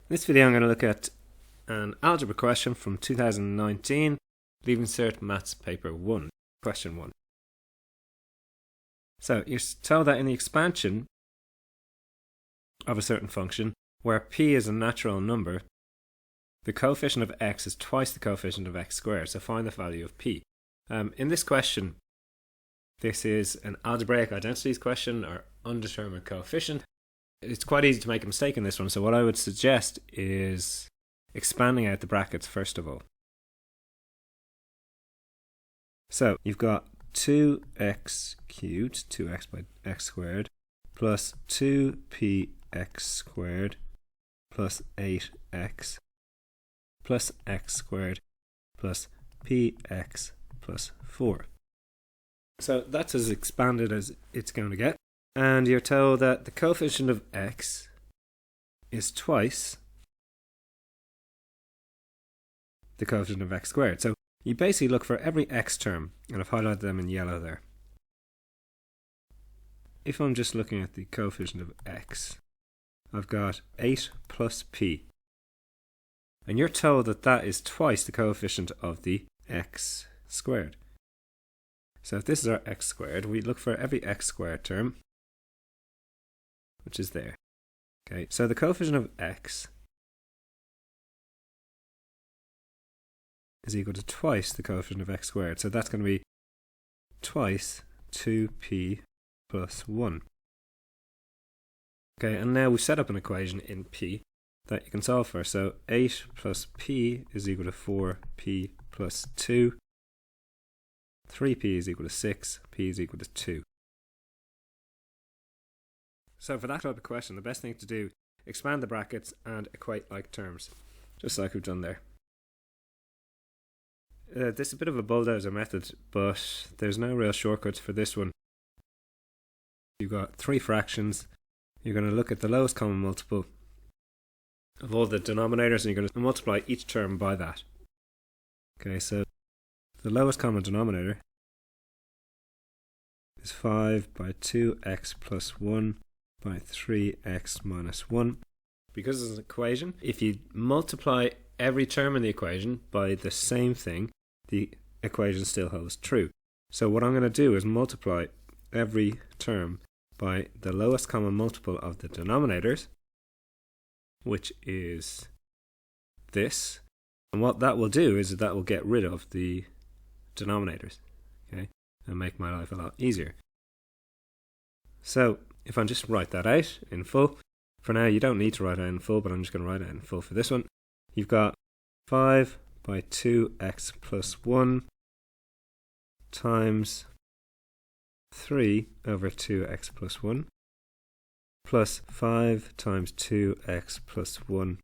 In this video I'm going to look at an algebra question from 2019, Leaving Cert Maths Paper 1, question 1. So you're told that in the expansion of a certain function, where p is a natural number, the coefficient of x is twice the coefficient of x squared, so find the value of p. In this question, this is an algebraic identities question, or undetermined coefficient. It's quite easy to make a mistake in this one, so what I would suggest is expanding out the brackets first of all. So you've got 2x cubed, 2x by x squared, plus 2px squared plus 8x plus x squared plus px plus 4. So that's as expanded as it's going to get. And you're told that the coefficient of x is twice the coefficient of x squared. So you basically look for every x term, and I've highlighted them in yellow there. If I'm just looking at the coefficient of x, I've got 8 plus p. And you're told that that is twice the coefficient of the x squared. So if this is our x squared, we look for every x squared term, which is there. Okay, so the coefficient of x is equal to twice the coefficient of x squared. So that's going to be twice 2p plus 1. Okay, and now we've set up an equation in p that you can solve for. So 8 plus p is equal to 4p plus 2. 3p is equal to 6, p is equal to 2. So for that type of question, the best thing to do, expand the brackets and equate like terms, just like we've done there. This is a bit of a bulldozer method, but there's no real shortcuts for this one. You've got three fractions. You're going to look at the lowest common multiple of all the denominators, and you're going to multiply each term by that. Okay, so the lowest common denominator is 5 by 2x plus 1 by 3x minus 1. Because it's an equation, if you multiply every term in the equation by the same thing, the equation still holds true. So what I'm going to do is multiply every term by the lowest common multiple of the denominators, which is this. And what that will do is that will get rid of the denominators, okay, and make my life a lot easier. So if I just write that out in full, for now you don't need to write it out in full, but I'm just going to write it out in full for this one. You've got 5 by 2x plus 1 times 3 over 2x plus 1 plus 5 times 2x plus 1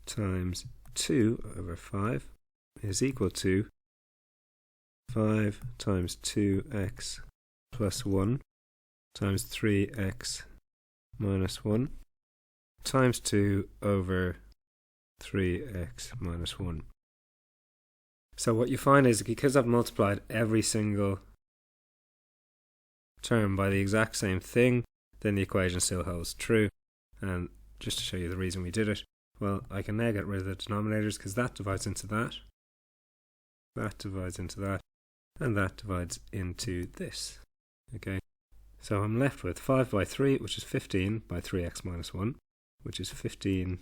times 2 over 5 is equal to 5 times 2x plus 1 times 3x minus 1 times 2 over 3x minus 1. So what you find is, because I've multiplied every single term by the exact same thing, then the equation still holds true. And just to show you the reason we did it, well, I can now get rid of the denominators, because that divides into that divides into that, and that divides into this. Okay, so I'm left with 5 by 3, which is 15 by 3x minus 1, which is 15,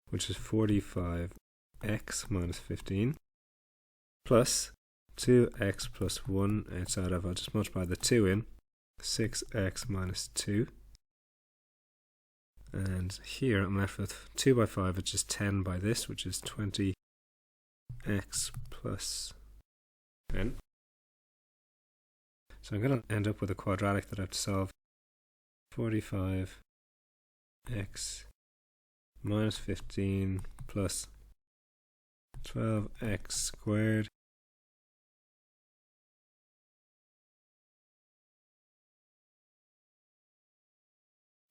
which is 45x minus 15, plus 2x plus 1 outside of, I'll just multiply the 2 in, 6x minus 2. And here I'm left with 2 by 5, which is 10 by this, which is 20x plus 10. So I'm going to end up with a quadratic that I have to solve. 45x minus 15 plus 12x squared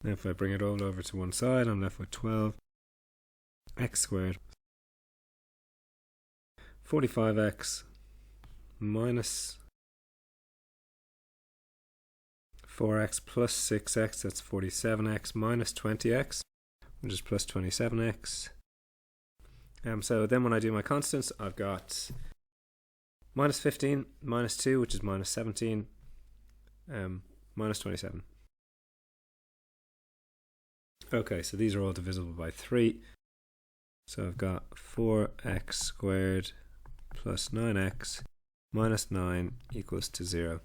now if I bring it all over to one side, I'm left with 12x squared 45x minus 4x plus 6x, that's 47x minus 20x, which is plus 27x. So then when I do my constants, I've got minus 15, minus 2, which is minus 17, minus 27. Okay, so these are all divisible by 3. So I've got 4x squared plus 9x minus 9 equals to 0.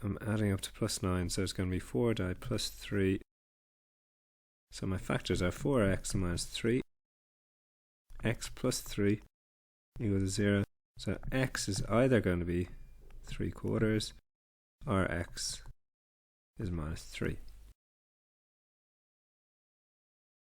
I'm adding up to plus 9, so it's going to be 4 divided plus 3. So my factors are 4x minus 3. X plus 3 equals to 0. So x is either going to be 3/4 or x is minus 3.